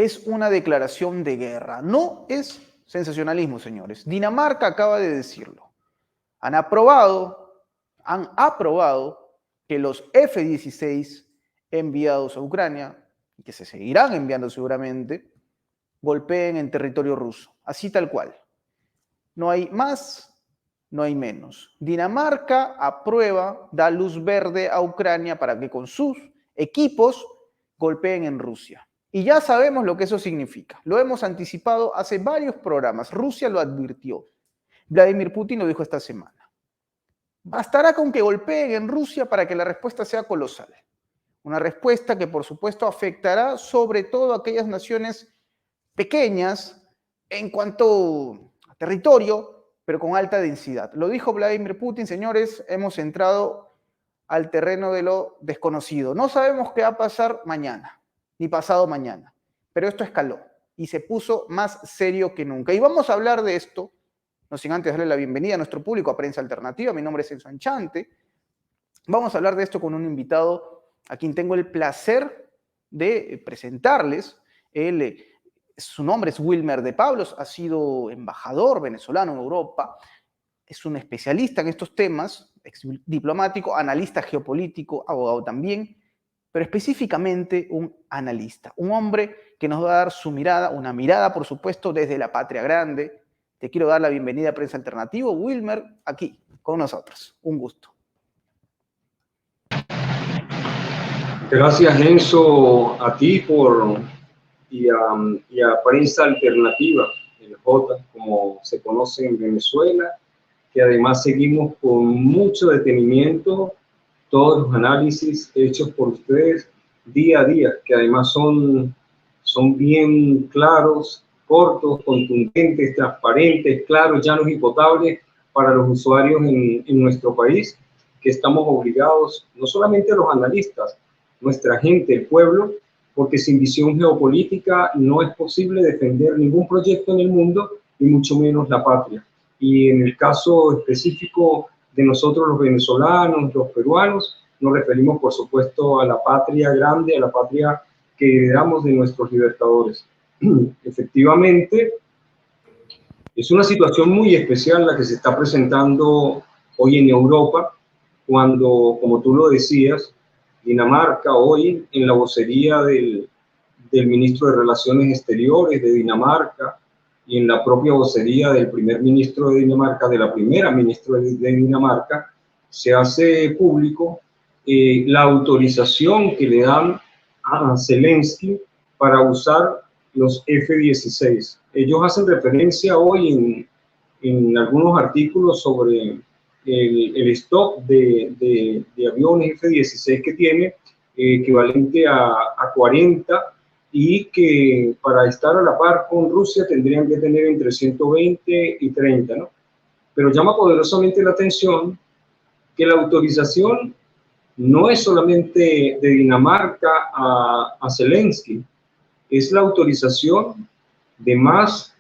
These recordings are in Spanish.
es una declaración de guerra. No es sensacionalismo, señores. Dinamarca acaba de decirlo. Han aprobado que los F-16 enviados a Ucrania, y que se seguirán enviando seguramente, golpeen en territorio ruso. Así tal cual. No hay más, no hay menos. Dinamarca aprueba, da luz verde a Ucrania para que con sus equipos golpeen en Rusia. Y ya sabemos lo que eso significa. Lo hemos anticipado hace varios programas. Rusia lo advirtió. Vladimir Putin lo dijo esta semana. Bastará con que golpeen en Rusia para que la respuesta sea colosal. Una respuesta que, por supuesto, afectará sobre todo a aquellas naciones pequeñas en cuanto a territorio, pero con alta densidad. Lo dijo Vladimir Putin, señores, hemos entrado al terreno de lo desconocido. No sabemos qué va a pasar mañana, ni pasado mañana, pero esto escaló y se puso más serio que nunca. Y vamos a hablar de esto, no sin antes darle la bienvenida a nuestro público a Prensa Alternativa. Mi nombre es Enzo Anchante. Vamos a hablar de esto con un invitado a quien tengo el placer de presentarles. Su nombre es Wilmer de Pablos, ha sido embajador venezolano en Europa, es un especialista en estos temas, ex diplomático, analista geopolítico, abogado también, pero específicamente un analista, un hombre que nos va a dar su mirada, una mirada, por supuesto, desde la patria grande. Te quiero dar la bienvenida a Prensa Alternativa, Wilmer, aquí con nosotros. Un gusto. Gracias, Enzo, a ti y a Prensa Alternativa, el J, como se conoce en Venezuela, que además seguimos con mucho detenimiento todos los análisis hechos por ustedes día a día, que además son bien claros, cortos, contundentes, transparentes, claros, llanos y potables para los usuarios en nuestro país, que estamos obligados, no solamente los analistas, nuestra gente, el pueblo, porque sin visión geopolítica no es posible defender ningún proyecto en el mundo y mucho menos la patria. Y en el caso específico de nosotros los venezolanos, los peruanos, nos referimos por supuesto a la patria grande, a la patria que heredamos de nuestros libertadores. Efectivamente, es una situación muy especial la que se está presentando hoy en Europa, cuando, como tú lo decías, Dinamarca hoy, en la vocería del ministro de Relaciones Exteriores de Dinamarca y en la propia vocería del primer ministro de Dinamarca, de la primera ministra de Dinamarca, se hace público la autorización que le dan a Zelensky para usar los F-16. Ellos hacen referencia hoy en algunos artículos sobre el stock de aviones F-16 que tiene, equivalente a 40, y que para estar a la par con Rusia tendrían que tener entre 120 y 30, ¿no? Pero llama poderosamente la atención que la autorización no es solamente de Dinamarca a Zelensky, es la autorización de más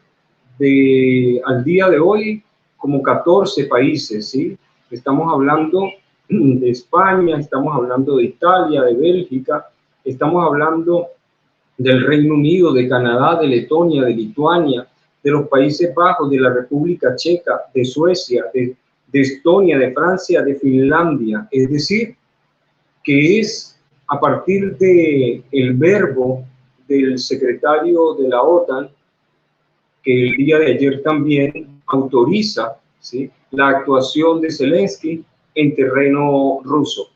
al día de hoy, como 14 países, ¿sí? Estamos hablando de España, estamos hablando de Italia, de Bélgica, estamos hablando del Reino Unido, de Canadá, de Letonia, de Lituania, de los Países Bajos, de la República Checa, de Suecia, de Estonia, de Francia, de Finlandia. Es decir, que es a partir del verbo del secretario de la OTAN, que el día de ayer también autoriza, ¿sí?, la actuación de Zelensky en terreno ruso.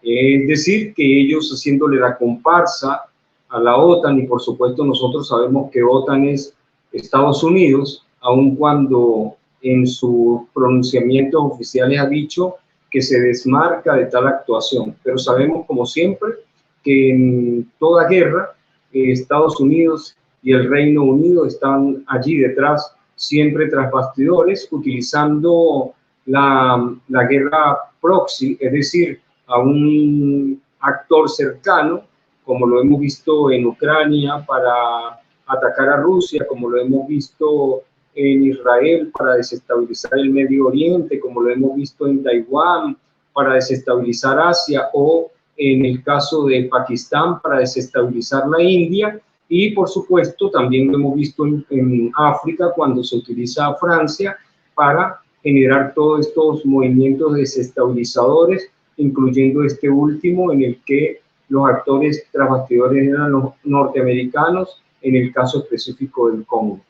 Es decir, que ellos haciéndole la comparsa a la OTAN, y por supuesto nosotros sabemos que OTAN es Estados Unidos, aun cuando en sus pronunciamientos oficiales ha dicho que se desmarca de tal actuación. Pero sabemos, como siempre, que en toda guerra Estados Unidos y el Reino Unido están allí detrás, siempre tras bastidores, utilizando la guerra proxy, es decir, a un actor cercano, como lo hemos visto en Ucrania para atacar a Rusia, como lo hemos visto en Israel para desestabilizar el Medio Oriente, como lo hemos visto en Taiwán para desestabilizar Asia, o en el caso de Pakistán para desestabilizar la India, Y por supuesto también lo hemos visto en África cuando se utiliza a Francia para generar todos estos movimientos desestabilizadores, incluyendo este último en el que los actores tras bastidores eran los norteamericanos, en el caso específico del Congo.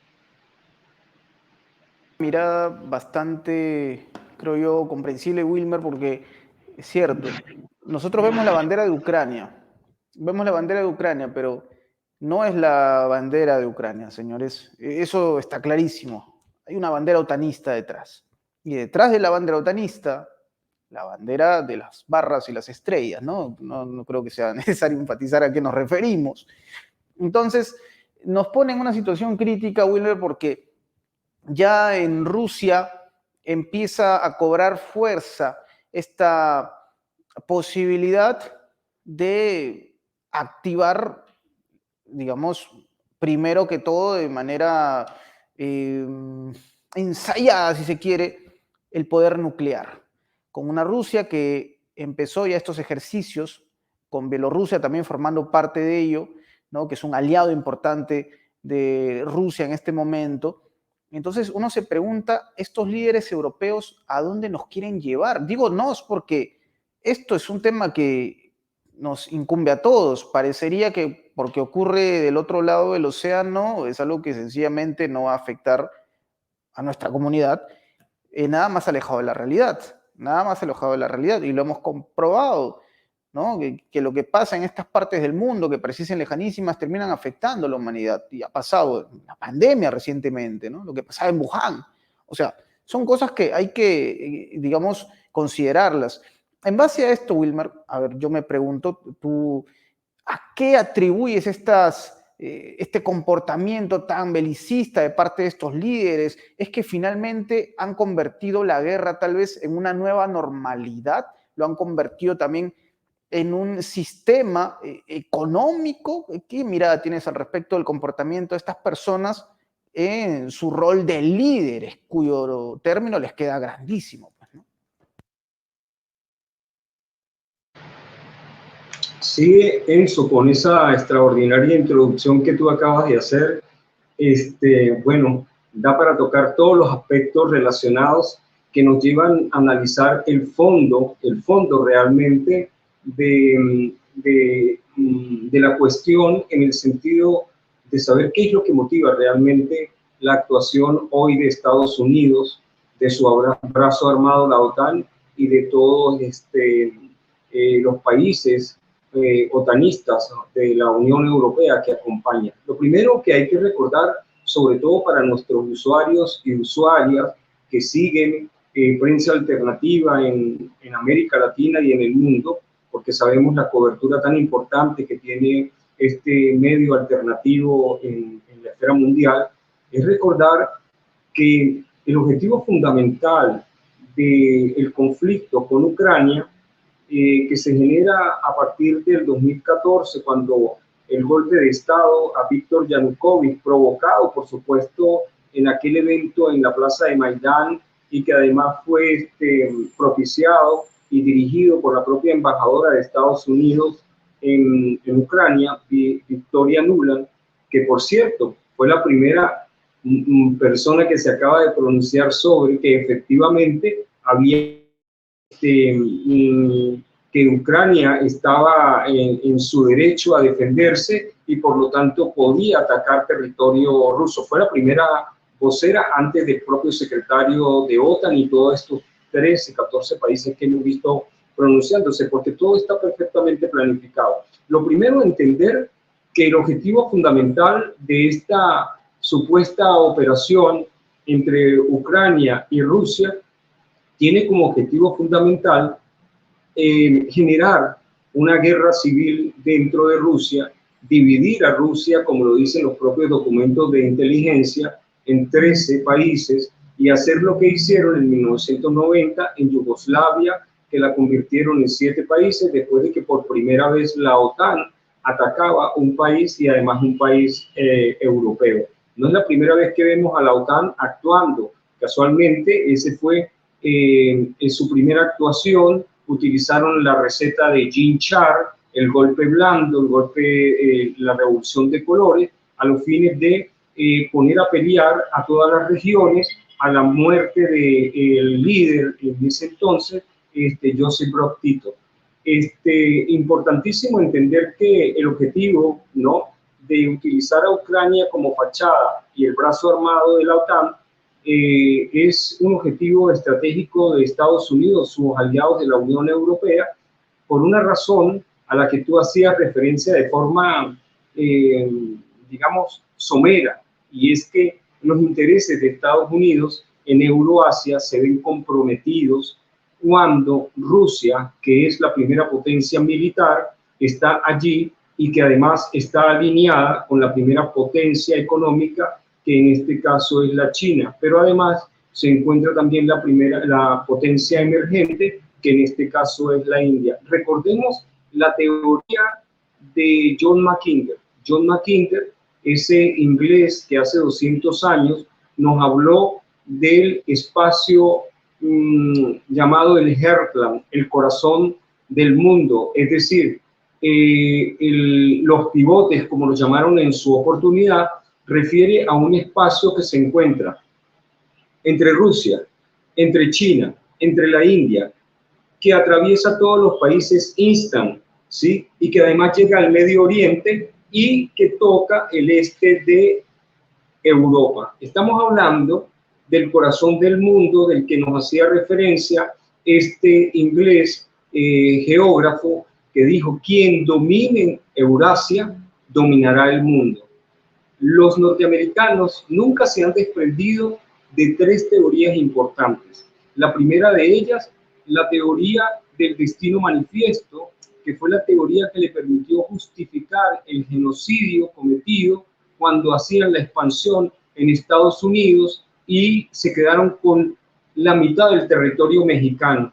Mirada bastante, creo yo, comprensible, Wilmer, porque es cierto, nosotros vemos la bandera de Ucrania, pero no es la bandera de Ucrania, señores. Eso está clarísimo. Hay una bandera otanista detrás. Y detrás de la bandera otanista, la bandera de las barras y las estrellas, ¿no? No creo que sea necesario enfatizar a qué nos referimos. Entonces, nos pone en una situación crítica, Wilmer, porque ya en Rusia empieza a cobrar fuerza esta posibilidad de activar, digamos, primero que todo de manera ensayada, si se quiere, el poder nuclear. Con una Rusia que empezó ya estos ejercicios, con Bielorrusia también formando parte de ello, ¿no? Que es un aliado importante de Rusia en este momento. Entonces uno se pregunta, estos líderes europeos, ¿a dónde nos quieren llevar? Digo nos porque esto es un tema que nos incumbe a todos. Parecería que porque ocurre del otro lado del océano es algo que sencillamente no va a afectar a nuestra comunidad, nada más alejado de la realidad, nada más alejado de la realidad. Y lo hemos comprobado, ¿no? Que lo que pasa en estas partes del mundo, que parecen lejanísimas, terminan afectando a la humanidad. Y ha pasado la pandemia recientemente, ¿no? Lo que pasaba en Wuhan. O sea, son cosas que hay que, digamos, considerarlas. En base a esto, Wilmer, a ver, yo me pregunto, ¿tú a qué atribuyes este comportamiento tan belicista de parte de estos líderes? ¿Es que finalmente han convertido la guerra tal vez en una nueva normalidad? ¿Lo han convertido también en un sistema económico? ¿Qué mirada tienes al respecto del comportamiento de estas personas en su rol de líderes, cuyo término les queda grandísimo, pues, ¿no? Sí, Enzo, con esa extraordinaria introducción que tú acabas de hacer, bueno, da para tocar todos los aspectos relacionados que nos llevan a analizar el fondo realmente de la cuestión, en el sentido de saber qué es lo que motiva realmente la actuación hoy de Estados Unidos, de su brazo armado, la OTAN, y de todos los países otanistas de la Unión Europea que acompañan. Lo primero que hay que recordar, sobre todo para nuestros usuarios y usuarias que siguen prensa alternativa en América Latina y en el mundo, porque sabemos la cobertura tan importante que tiene este medio alternativo en la esfera mundial, es recordar que el objetivo fundamental del conflicto con Ucrania, que se genera a partir del 2014, cuando el golpe de Estado a Víctor Yanukovych, provocado, por supuesto, en aquel evento en la plaza de Maidán, y que además fue propiciado y dirigido por la propia embajadora de Estados Unidos en Ucrania, Victoria Nuland, que por cierto fue la primera persona que se acaba de pronunciar sobre que efectivamente había que Ucrania estaba en su derecho a defenderse y por lo tanto podía atacar territorio ruso. Fue la primera vocera antes del propio secretario de OTAN y todos estos 13, 14 países que hemos visto pronunciándose, porque todo está perfectamente planificado. Lo primero, entender que el objetivo fundamental de esta supuesta operación entre Ucrania y Rusia tiene como objetivo fundamental generar una guerra civil dentro de Rusia, dividir a Rusia, como lo dicen los propios documentos de inteligencia, en 13 países y hacer lo que hicieron en 1990 en Yugoslavia, que la convirtieron en 7 países después de que por primera vez la OTAN atacaba un país y además un país europeo. No es la primera vez que vemos a la OTAN actuando. Casualmente, ese fue en su primera actuación. Utilizaron la receta de Jean Char el golpe blando, el golpe, la revolución de colores, a los fines de poner a pelear a todas las regiones a la muerte del líder en ese entonces, Joseph Broz Tito. Importantísimo entender que el objetivo, ¿no?, de utilizar a Ucrania como fachada y el brazo armado de la OTAN es un objetivo estratégico de Estados Unidos, sus aliados de la Unión Europea, por una razón a la que tú hacías referencia de forma, digamos, somera, y es que los intereses de Estados Unidos en Euroasia se ven comprometidos cuando Rusia, que es la primera potencia militar, está allí y que además está alineada con la primera potencia económica, que en este caso es la China, pero además se encuentra también la potencia emergente, que en este caso es la India. Recordemos la teoría de John Mackinder. John Mackinder, ese inglés que hace 200 años nos habló del espacio llamado el Heartland, el corazón del mundo, es decir, los pivotes, como lo llamaron en su oportunidad, refiere a un espacio que se encuentra entre Rusia, entre China, entre la India, que atraviesa todos los países instant, ¿sí? Y que además llega al Medio Oriente y que toca el este de Europa. Estamos hablando del corazón del mundo, del que nos hacía referencia este inglés geógrafo, que dijo: quien domine Eurasia dominará el mundo. Los norteamericanos nunca se han desprendido de tres teorías importantes. La primera de ellas, la teoría del destino manifiesto, que fue la teoría que le permitió justificar el genocidio cometido cuando hacían la expansión en Estados Unidos y se quedaron con la mitad del territorio mexicano,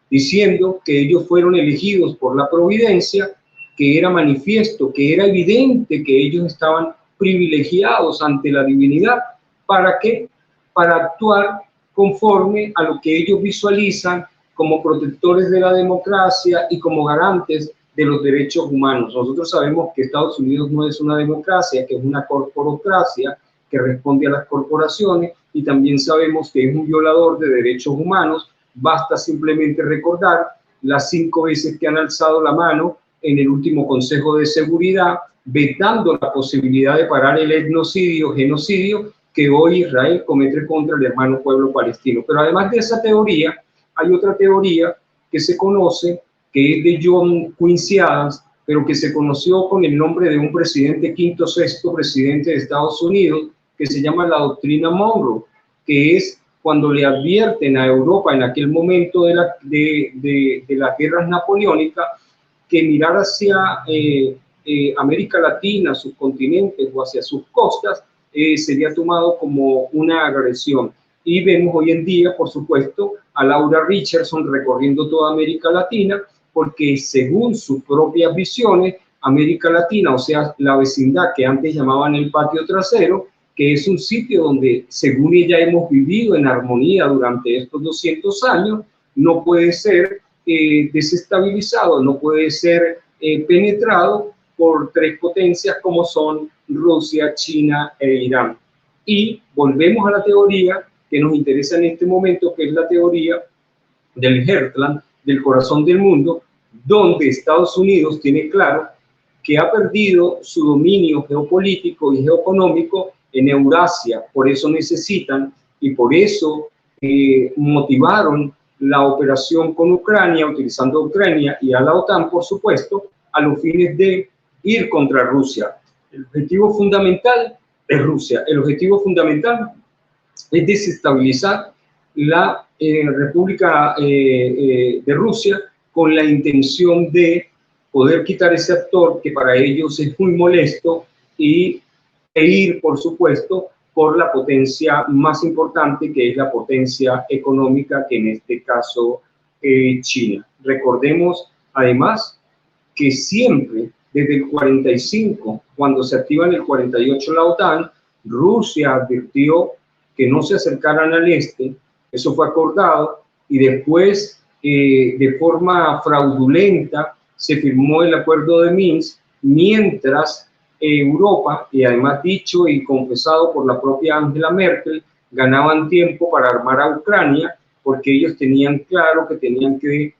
diciendo que ellos fueron elegidos por la providencia, que era manifiesto, que era evidente que ellos estaban privilegiados ante la divinidad. ¿Para qué? Para actuar conforme a lo que ellos visualizan como protectores de la democracia y como garantes de los derechos humanos. Nosotros sabemos que Estados Unidos no es una democracia, que es una corporocracia que responde a las corporaciones, y también sabemos que es un violador de derechos humanos. Basta simplemente recordar las 5 veces que han alzado la mano en el último Consejo de Seguridad, vetando la posibilidad de parar el etnocidio, genocidio que hoy Israel comete contra el hermano pueblo palestino. Pero además de esa teoría, hay otra teoría que se conoce, que es de John Quincy Adams, pero que se conoció con el nombre de un presidente, quinto, sexto presidente de Estados Unidos, que se llama la doctrina Monroe, que es cuando le advierten a Europa en aquel momento de las guerras napoleónicas que mirar hacia América Latina, sus continentes o hacia sus costas sería tomado como una agresión. Y vemos hoy en día, por supuesto, a Laura Richardson recorriendo toda América Latina, porque según sus propias visiones, América Latina, o sea, la vecindad que antes llamaban el patio trasero, que es un sitio donde, según ella, hemos vivido en armonía durante estos 200 años, no puede ser desestabilizado, no puede ser penetrado por 3 potencias como son Rusia, China e Irán. Y volvemos a la teoría que nos interesa en este momento, que es la teoría del Heartland, del corazón del mundo, donde Estados Unidos tiene claro que ha perdido su dominio geopolítico y geoeconómico en Eurasia. Por eso necesitan y por eso motivaron la operación con Ucrania, utilizando a Ucrania y a la OTAN, por supuesto, a los fines de ir contra Rusia. El objetivo fundamental es Rusia. El objetivo fundamental es desestabilizar la República de Rusia, con la intención de poder quitar ese actor que para ellos es muy molesto e ir, por supuesto, por la potencia más importante, que es la potencia económica, que en este caso China. Recordemos además que siempre desde el 45, cuando se activa en el 48 la OTAN, Rusia advirtió que no se acercaran al este. Eso fue acordado, y después de forma fraudulenta se firmó el acuerdo de Minsk, mientras Europa, y además dicho y confesado por la propia Angela Merkel, ganaban tiempo para armar a Ucrania, porque ellos tenían claro que tenían que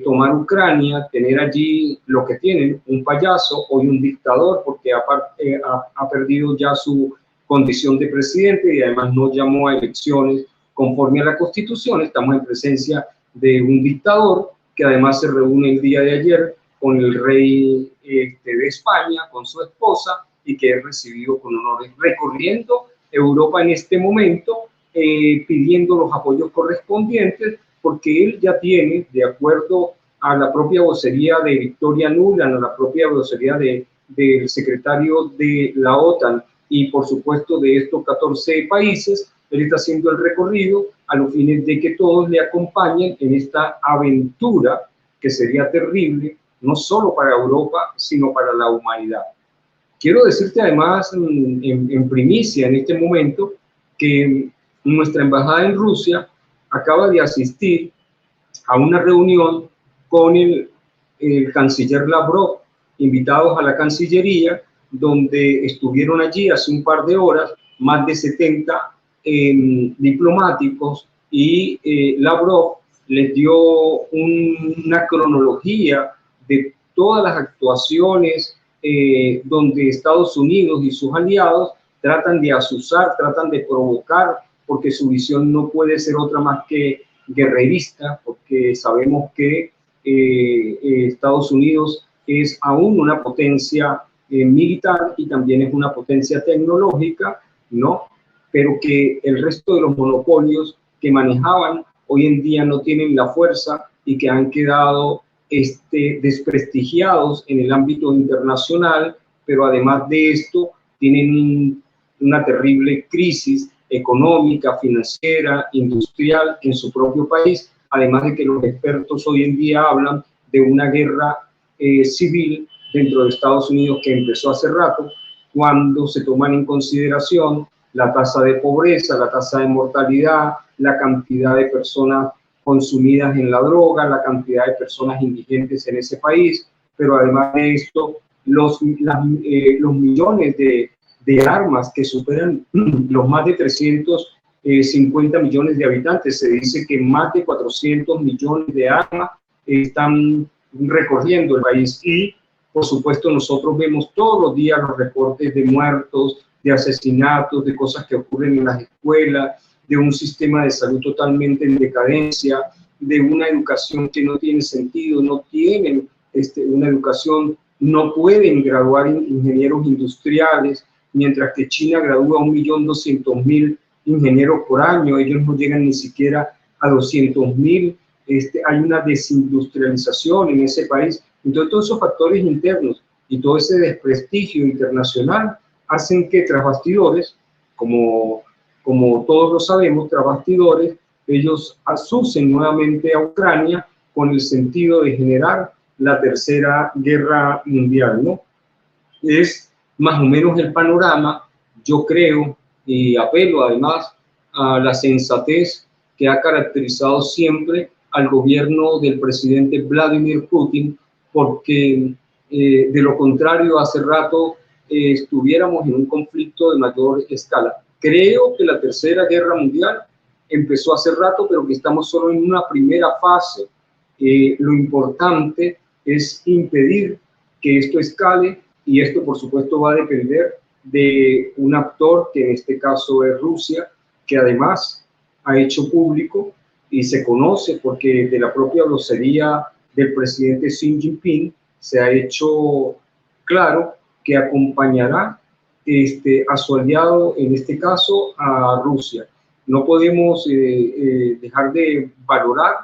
tomar Ucrania, tener allí lo que tienen, un payaso, hoy un dictador, porque ha perdido ya su condición de presidente y además no llamó a elecciones conforme a la Constitución. Estamos en presencia de un dictador que además se reúne el día de ayer con el rey de España, con su esposa, y que es recibido con honores, recorriendo Europa en este momento, pidiendo los apoyos correspondientes, porque él ya tiene, de acuerdo a la propia vocería de Victoria Nuland, a la propia vocería del secretario de la OTAN y por supuesto de estos 14 países, él está haciendo el recorrido a los fines de que todos le acompañen en esta aventura que sería terrible, no solo para Europa, sino para la humanidad. Quiero decirte además en primicia en este momento que nuestra embajada en Rusia acaba de asistir a una reunión con el canciller Lavrov, invitados a la Cancillería, donde estuvieron allí hace un par de horas más de 70 diplomáticos, y Lavrov les dio una cronología de todas las actuaciones donde Estados Unidos y sus aliados tratan de azuzar, tratan de provocar, porque su visión no puede ser otra más que guerrerista, porque sabemos que Estados Unidos es aún una potencia militar y también es una potencia tecnológica, ¿no? Pero que el resto de los monopolios que manejaban hoy en día no tienen la fuerza y que han quedado desprestigiados en el ámbito internacional, pero además de esto tienen una terrible crisis económica, financiera, industrial en su propio país, además de que los expertos hoy en día hablan de una guerra civil dentro de Estados Unidos que empezó hace rato, cuando se toman en consideración la tasa de pobreza, la tasa de mortalidad, la cantidad de personas consumidas en la droga, la cantidad de personas indigentes en ese país, pero además de esto, los millones de armas que superan los más de 350 millones de habitantes. Se dice que más de 400 millones de armas están recorriendo el país, y por supuesto nosotros vemos todos los días los reportes de muertos, de asesinatos, de cosas que ocurren en las escuelas, de un sistema de salud totalmente en decadencia, de una educación que no tiene sentido, no tienen una educación, no pueden graduar ingenieros industriales, mientras que China gradúa 1.200.000 ingenieros por año, ellos no llegan ni siquiera a 200.000, hay una desindustrialización en ese país. Entonces todos esos factores internos y todo ese desprestigio internacional hacen que tras bastidores, como todos lo sabemos, tras bastidores, ellos asusen nuevamente a Ucrania con el sentido de generar la tercera guerra mundial, ¿no? Es más o menos el panorama. Yo creo y apelo además a la sensatez que ha caracterizado siempre al gobierno del presidente Vladimir Putin, porque de lo contrario hace rato estuviéramos en un conflicto de mayor escala. Creo que la tercera guerra mundial empezó hace rato, pero que estamos solo en una primera fase. Lo importante es impedir que esto escale, y esto por supuesto va a depender de un actor que en este caso es Rusia, que además ha hecho público y se conoce porque de la propia vocería del presidente Xi Jinping se ha hecho claro que acompañará a su aliado, en este caso a Rusia. No podemos dejar de valorar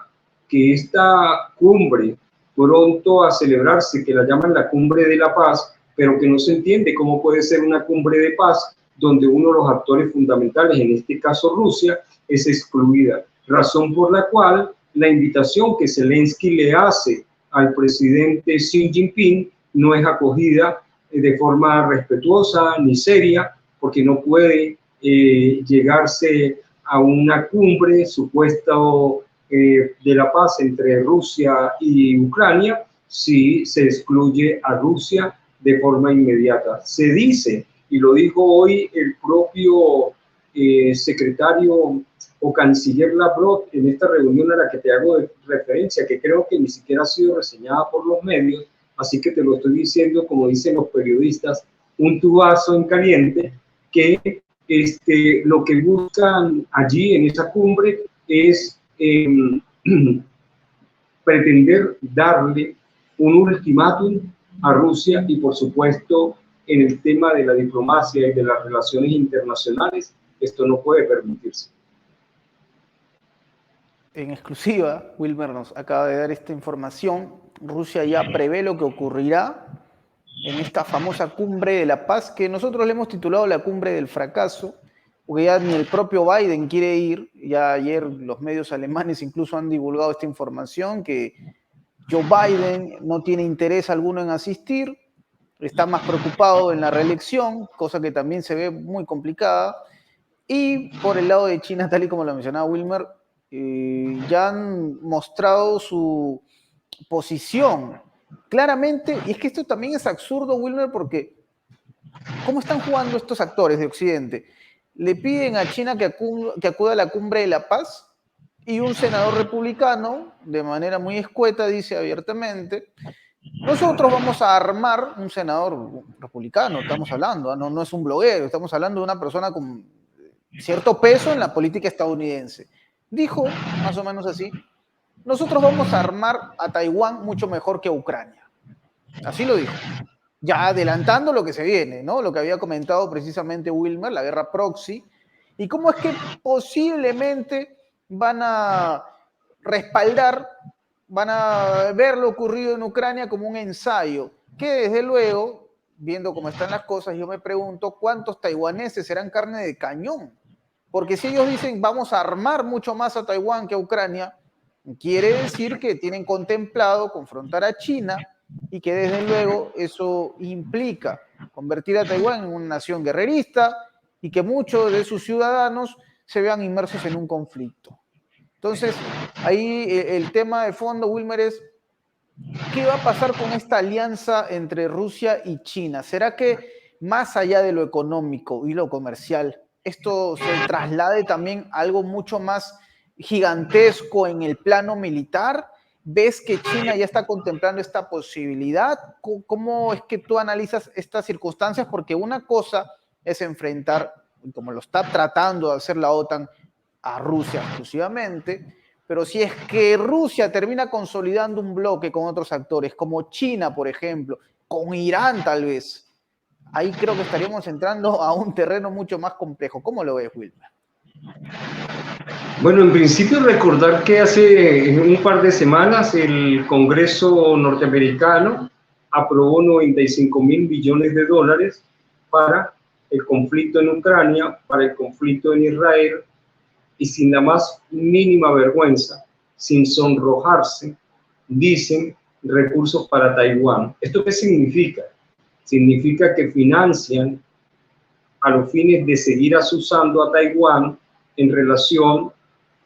que esta cumbre pronto a celebrarse, que la llaman la cumbre de la paz, pero que no se entiende cómo puede ser una cumbre de paz donde uno de los actores fundamentales, en este caso Rusia, es excluida. Razón por la cual la invitación que Zelensky le hace al presidente Xi Jinping no es acogida de forma respetuosa ni seria, porque no puede llegarse a una cumbre supuesta de la paz entre Rusia y Ucrania si se excluye a Rusia de forma inmediata. Se dice, y lo dijo hoy el propio secretario o canciller Lavrov en esta reunión a la que te hago referencia, que creo que ni siquiera ha sido reseñada por los medios, así que te lo estoy diciendo, como dicen los periodistas, un tubazo en caliente, que lo que buscan allí en esa cumbre es pretender darle un ultimátum a Rusia y, por supuesto, en el tema de la diplomacia y de las relaciones internacionales, esto no puede permitirse. En exclusiva, Wilmer nos acaba de dar esta información. Rusia ya prevé lo que ocurrirá en esta famosa cumbre de la paz, que nosotros le hemos titulado la cumbre del fracaso, porque ya ni el propio Biden quiere ir. Ya ayer los medios alemanes incluso han divulgado esta información, que Joe Biden no tiene interés alguno en asistir, está más preocupado en la reelección, cosa que también se ve muy complicada. Y por el lado de China, tal y como lo mencionaba Wilmer, ya han mostrado su posición claramente, y es que esto también es absurdo, Wilmer, porque ¿cómo están jugando estos actores de Occidente? Le piden a China que acuda a la cumbre de la paz, y un senador republicano, de manera muy escueta, dice abiertamente: nosotros vamos a armar, un senador republicano, estamos hablando, no es un bloguero, estamos hablando de una persona con cierto peso en la política estadounidense. Dijo, más o menos así: nosotros vamos a armar a Taiwán mucho mejor que a Ucrania. Así lo dijo. Ya adelantando lo que se viene, ¿no? Lo que había comentado precisamente Wilmer, la guerra proxy, y cómo es que posiblemente van a respaldar, van a ver lo ocurrido en Ucrania como un ensayo, que desde luego, viendo cómo están las cosas, yo me pregunto cuántos taiwaneses serán carne de cañón. Porque si ellos dicen vamos a armar mucho más a Taiwán que a Ucrania, quiere decir que tienen contemplado confrontar a China, y que desde luego eso implica convertir a Taiwán en una nación guerrerista y que muchos de sus ciudadanos se vean inmersos en un conflicto. Entonces, ahí el tema de fondo, Wilmer, es ¿qué va a pasar con esta alianza entre Rusia y China? ¿Será que más allá de lo económico y lo comercial, esto se traslade también a algo mucho más gigantesco en el plano militar? ¿Ves que China ya está contemplando esta posibilidad? ¿Cómo es que tú analizas estas circunstancias? Porque una cosa es enfrentar, como lo está tratando de hacer la OTAN, a Rusia exclusivamente, pero si es que Rusia termina consolidando un bloque con otros actores, como China, por ejemplo, con Irán tal vez, ahí creo que estaríamos entrando a un terreno mucho más complejo. ¿Cómo lo ves, Wilmer? Bueno, en principio recordar que hace un par de semanas el Congreso norteamericano aprobó 95.000 billones de dólares para el conflicto en Ucrania, para el conflicto en Israel, y sin la más mínima vergüenza, sin sonrojarse, dicen recursos para Taiwán. ¿Esto qué significa? Significa que financian a los fines de seguir asusando a Taiwán en relación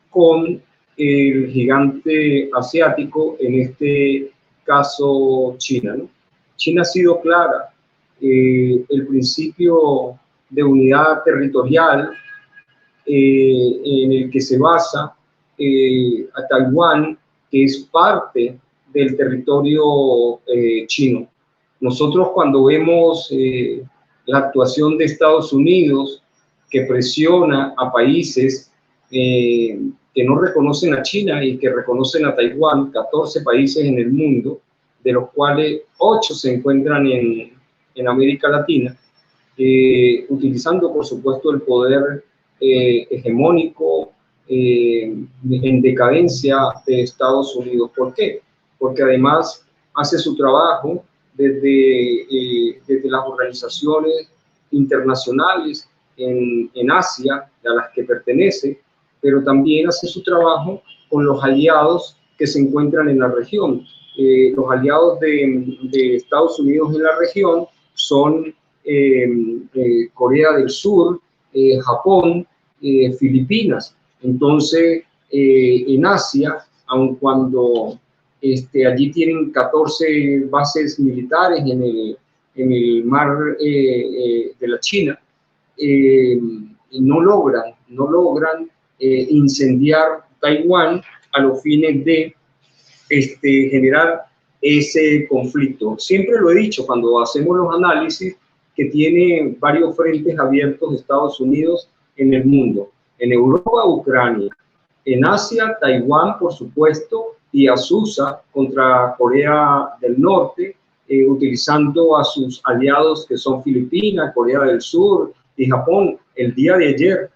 con el gigante asiático, en este caso China, ¿no? China ha sido clara, el principio de unidad territorial en el que se basa a Taiwán, que es parte del territorio chino. Nosotros cuando vemos la actuación de Estados Unidos, que presiona a países que no reconocen a China y que reconocen a Taiwán, 14 países en el mundo, de los cuales 8 se encuentran en América Latina, utilizando por supuesto el poder hegemónico en decadencia de Estados Unidos. ¿Por qué? Porque además hace su trabajo desde las organizaciones internacionales en Asia, a las que pertenece, pero también hace su trabajo con los aliados que se encuentran en la región. Los aliados de Estados Unidos en la región son Corea del Sur, Japón, Filipinas. Entonces, en Asia, aun cuando Allí tienen 14 bases militares en el mar de la China, y no logran incendiar Taiwán a los fines de generar ese conflicto. Siempre lo he dicho cuando hacemos los análisis, que tiene varios frentes abiertos Estados Unidos en el mundo. En Europa, Ucrania. En Asia, Taiwán, por supuesto, y Azusa contra Corea del Norte, utilizando a sus aliados que son Filipinas, Corea del Sur y Japón. El día de ayer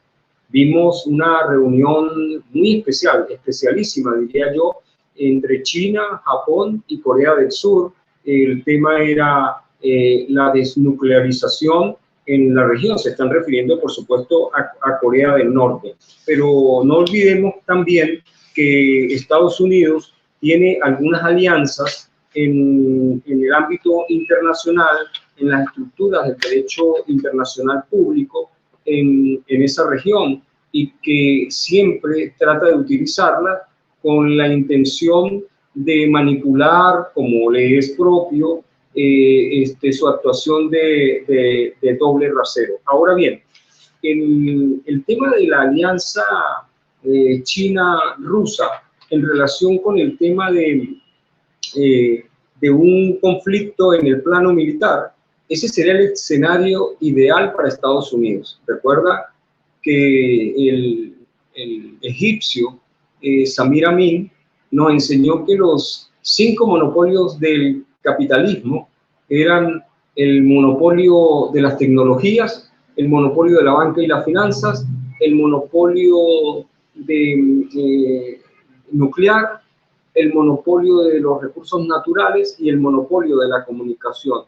vimos una reunión muy especial, especialísima, diría yo, entre China, Japón y Corea del Sur. El tema era la desnuclearización en la región. Se están refiriendo, por supuesto, a Corea del Norte. Pero no olvidemos también que Estados Unidos tiene algunas alianzas en el ámbito internacional, en las estructuras del derecho internacional público en esa región, y que siempre trata de utilizarla con la intención de manipular, como le es propio, su actuación de doble rasero. Ahora bien, el tema de la alianza China-Rusa en relación con el tema de un conflicto en el plano militar, ese sería el escenario ideal para Estados Unidos. Recuerda que el egipcio Samir Amin nos enseñó que los 5 monopolios del capitalismo eran el monopolio de las tecnologías, el monopolio de la banca y las finanzas, el monopolio nuclear, el monopolio de los recursos naturales y el monopolio de la comunicación.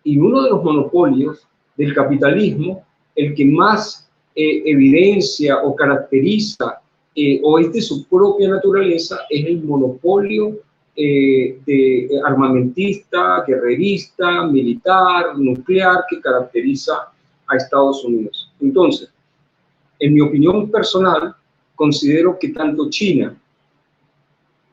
Y uno de los monopolios del capitalismo, el que más evidencia o caracteriza o es de su propia naturaleza, es el monopolio de armamentista, guerrerista, militar, nuclear, que caracteriza a Estados Unidos. Entonces, en mi opinión personal, considero que tanto China,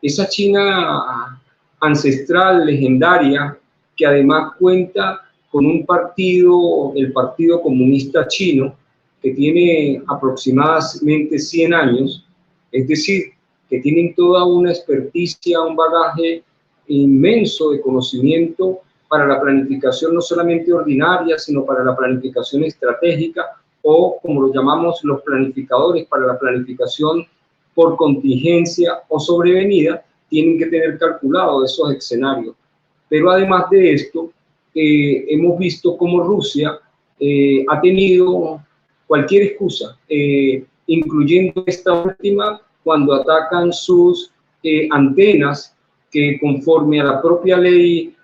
esa China ancestral, legendaria, que además cuenta con un partido, el Partido Comunista Chino, que tiene aproximadamente 100 años, es decir, que tienen toda una experticia, un bagaje inmenso de conocimiento para la planificación no solamente ordinaria, sino para la planificación estratégica, o como lo llamamos los planificadores, para la planificación por contingencia o sobrevenida, tienen que tener calculado esos escenarios. Pero además de esto, hemos visto cómo Rusia ha tenido cualquier excusa, incluyendo esta última, cuando atacan sus antenas, que conforme a la propia ley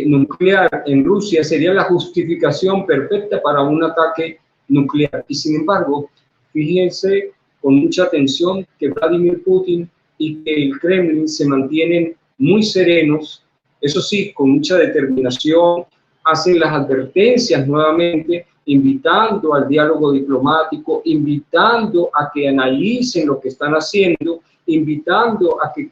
nuclear en Rusia sería la justificación perfecta para un ataque nuclear. Y sin embargo, fíjense con mucha atención que Vladimir Putin y que el Kremlin se mantienen muy serenos, eso sí, con mucha determinación, hacen las advertencias nuevamente, invitando al diálogo diplomático, invitando a que analicen lo que están haciendo, invitando a que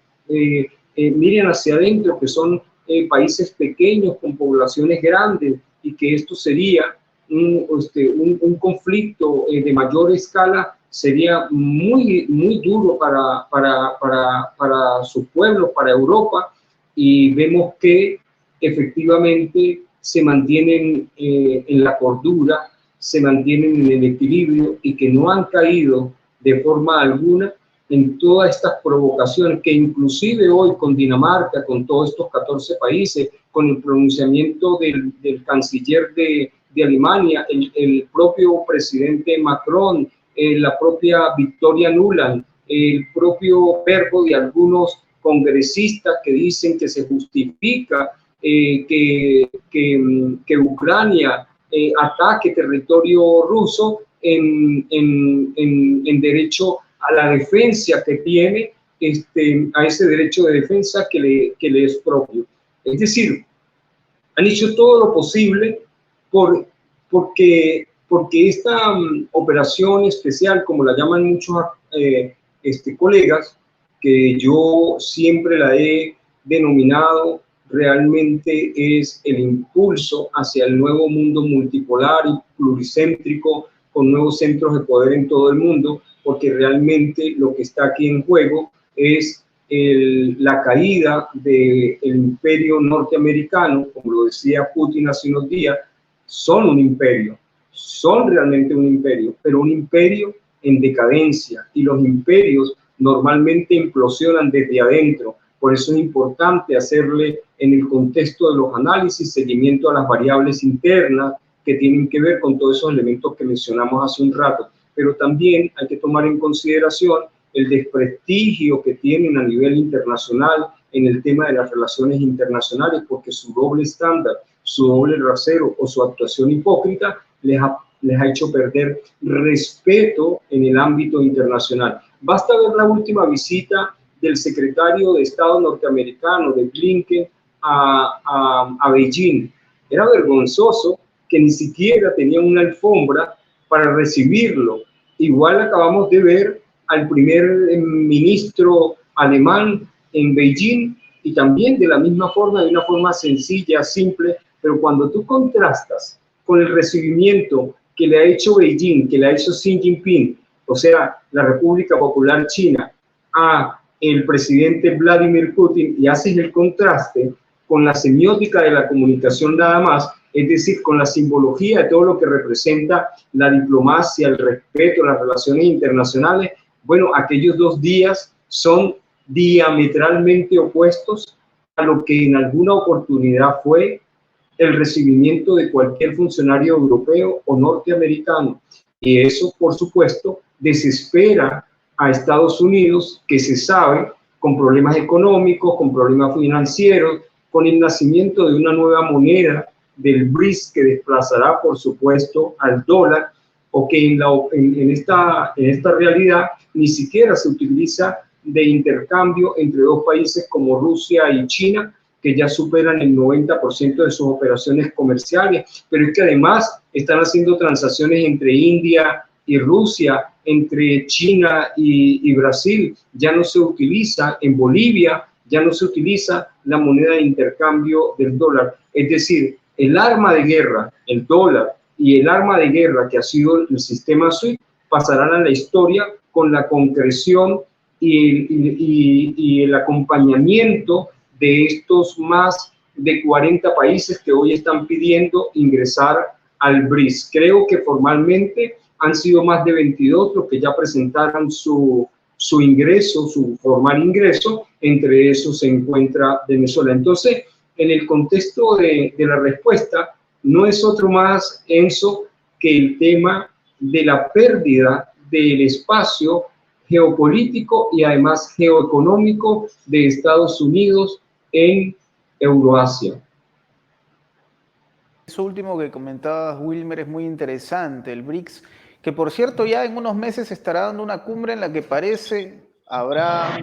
miren hacia adentro, que son países pequeños con poblaciones grandes, y que esto sería un conflicto de mayor escala, sería muy, muy duro para su pueblo, para Europa, y vemos que efectivamente se mantienen en la cordura, se mantienen en el equilibrio, y que no han caído de forma alguna en todas estas provocaciones, que inclusive hoy con Dinamarca, con todos estos 14 países, con el pronunciamiento del canciller de Alemania, el propio presidente Macron, la propia Victoria Nuland, el propio verbo de algunos congresistas que dicen que se justifica que Ucrania ataque territorio ruso en derecho a la defensa que tiene, a ese derecho de defensa que le es propio. Es decir, han hecho todo lo posible porque esta operación especial, como la llaman muchos colegas, que yo siempre la he denominado realmente es el impulso hacia el nuevo mundo multipolar y pluricéntrico con nuevos centros de poder en todo el mundo, porque realmente lo que está aquí en juego es la caída del imperio norteamericano. Como lo decía Putin hace unos días, son un imperio, son realmente un imperio, pero un imperio en decadencia, y los imperios normalmente implosionan desde adentro. Por eso es importante hacerle, en el contexto de los análisis, seguimiento a las variables internas que tienen que ver con todos esos elementos que mencionamos hace un rato. Pero también hay que tomar en consideración el desprestigio que tienen a nivel internacional en el tema de las relaciones internacionales, porque su doble estándar, su doble rasero o su actuación hipócrita les ha hecho perder respeto en el ámbito internacional. Basta ver la última visita del secretario de Estado norteamericano, de Blinken, a Beijing. Era vergonzoso que ni siquiera tenían una alfombra para recibirlo. Igual acabamos de ver al primer ministro alemán en Beijing, y también de la misma forma, de una forma sencilla, simple, pero cuando tú contrastas con el recibimiento que le ha hecho Beijing, que le ha hecho Xi Jinping, o sea, la República Popular China, a el presidente Vladimir Putin, y haces el contraste con la semiótica de la comunicación nada más, es decir, con la simbología de todo lo que representa la diplomacia, el respeto, las relaciones internacionales, bueno, aquellos 2 días son diametralmente opuestos a lo que en alguna oportunidad fue el recibimiento de cualquier funcionario europeo o norteamericano. Y eso, por supuesto, desespera a Estados Unidos, que se sabe, con problemas económicos, con problemas financieros, con el nacimiento de una nueva moneda del BRICS que desplazará, por supuesto, al dólar, o que en esta realidad ni siquiera se utiliza de intercambio entre 2 países como Rusia y China, que ya superan el 90% de sus operaciones comerciales, pero es que además están haciendo transacciones entre India y Rusia, entre China y Brasil. Ya no se utiliza en Bolivia, ya no se utiliza la moneda de intercambio del dólar. Es decir, el arma de guerra, el dólar, y el arma de guerra que ha sido el sistema SWIFT pasarán a la historia con la concreción y el acompañamiento de estos más de 40 países que hoy están pidiendo ingresar al BRICS. Creo que formalmente han sido más de 22 los que ya presentaron su ingreso, su formal ingreso. Entre esos se encuentra Venezuela. Entonces, en el contexto de la respuesta, no es otro más, Enzo, que el tema de la pérdida del espacio geopolítico y además geoeconómico de Estados Unidos en Euroasia. Eso último que comentabas, Wilmer, es muy interesante. El BRICS, que por cierto ya en unos meses estará dando una cumbre en la que parece habrá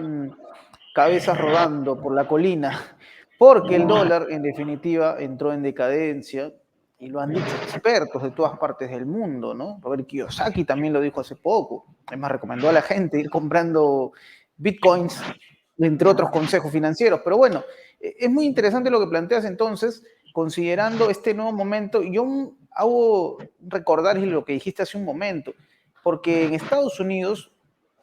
cabezas rodando por la colina, porque el dólar en definitiva entró en decadencia, y lo han dicho expertos de todas partes del mundo, ¿no? Robert Kiyosaki también lo dijo hace poco. Además, recomendó a la gente ir comprando bitcoins, entre otros consejos financieros. Pero bueno, es muy interesante lo que planteas entonces, considerando este nuevo momento. Yo hago recordar lo que dijiste hace un momento, porque en Estados Unidos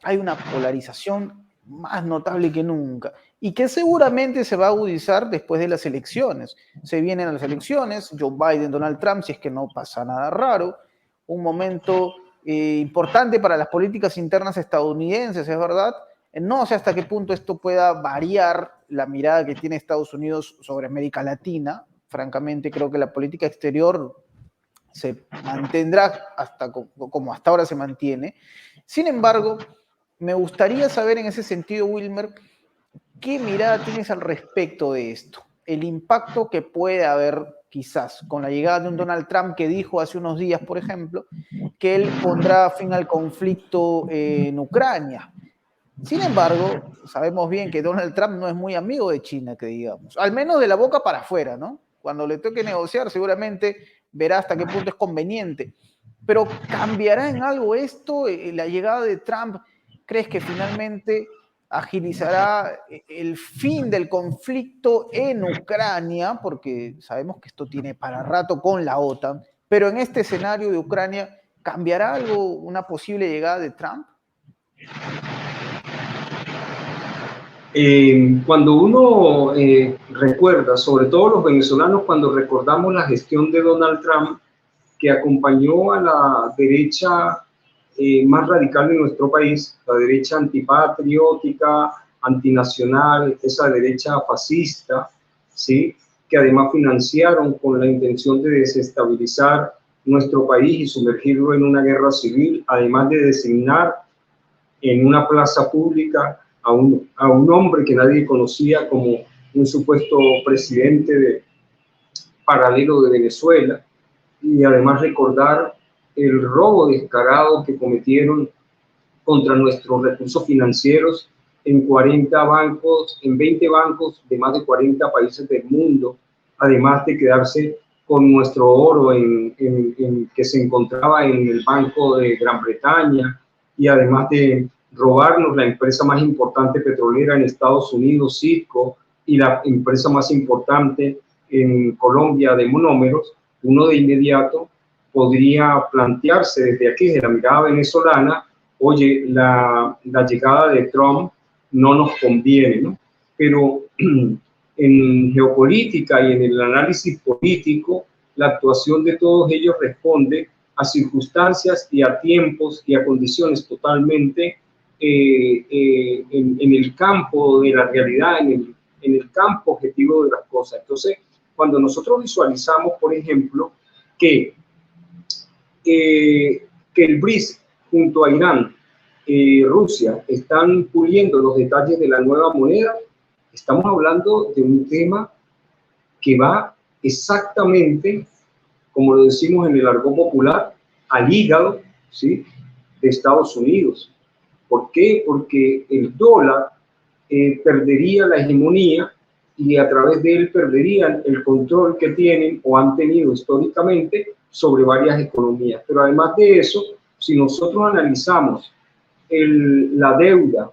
hay una polarización más notable que nunca y que seguramente se va a agudizar después de las elecciones. Se vienen las elecciones, Joe Biden, Donald Trump, si es que no pasa nada raro, un momento importante para las políticas internas estadounidenses, es verdad. No sé hasta qué punto esto pueda variar la mirada que tiene Estados Unidos sobre América Latina. Francamente, creo que la política exterior se mantendrá hasta como hasta ahora se mantiene. Sin embargo, me gustaría saber en ese sentido, Wilmer, ¿qué mirada tienes al respecto de esto? El impacto que puede haber quizás con la llegada de un Donald Trump que dijo hace unos días, por ejemplo, que él pondrá fin al conflicto en Ucrania. Sin embargo, sabemos bien que Donald Trump no es muy amigo de China, que digamos, al menos de la boca para afuera, ¿no? Cuando le toque negociar, seguramente verá hasta qué punto es conveniente. Pero ¿cambiará en algo esto? La llegada de Trump, ¿crees que finalmente agilizará el fin del conflicto en Ucrania, porque sabemos que esto tiene para rato con la OTAN, pero en este escenario de Ucrania, ¿cambiará algo una posible llegada de Trump? Cuando uno recuerda, sobre todo los venezolanos, cuando recordamos la gestión de Donald Trump, que acompañó a la derecha más radical de nuestro país, la derecha antipatriótica, antinacional, esa derecha fascista, ¿sí? Que además financiaron con la intención de desestabilizar nuestro país y sumergirlo en una guerra civil, además de designar en una plaza pública a un hombre que nadie conocía como un supuesto presidente paralelo de Venezuela, y además recordar el robo descarado que cometieron contra nuestros recursos financieros en 40 bancos, en 20 bancos de más de 40 países del mundo, además de quedarse con nuestro oro que se encontraba en el Banco de Gran Bretaña, y además de robarnos la empresa más importante petrolera en Estados Unidos, Citgo, y la empresa más importante en Colombia de monómeros. Uno de inmediato podría plantearse desde aquí, desde la mirada venezolana, oye, la llegada de Trump no nos conviene, ¿no? Pero en geopolítica y en el análisis político, la actuación de todos ellos responde a circunstancias y a tiempos y a condiciones totalmente en el campo de la realidad, en el campo objetivo de las cosas. Entonces, cuando nosotros visualizamos, por ejemplo, que el BRICS junto a Irán, Rusia, están puliendo los detalles de la nueva moneda, estamos hablando de un tema que va exactamente, como lo decimos en el argot popular, al hígado, ¿sí?, de Estados Unidos. ¿Por qué? Porque el dólar perdería la hegemonía y a través de él perderían el control que tienen o han tenido históricamente sobre varias economías. Pero además de eso, si nosotros analizamos la deuda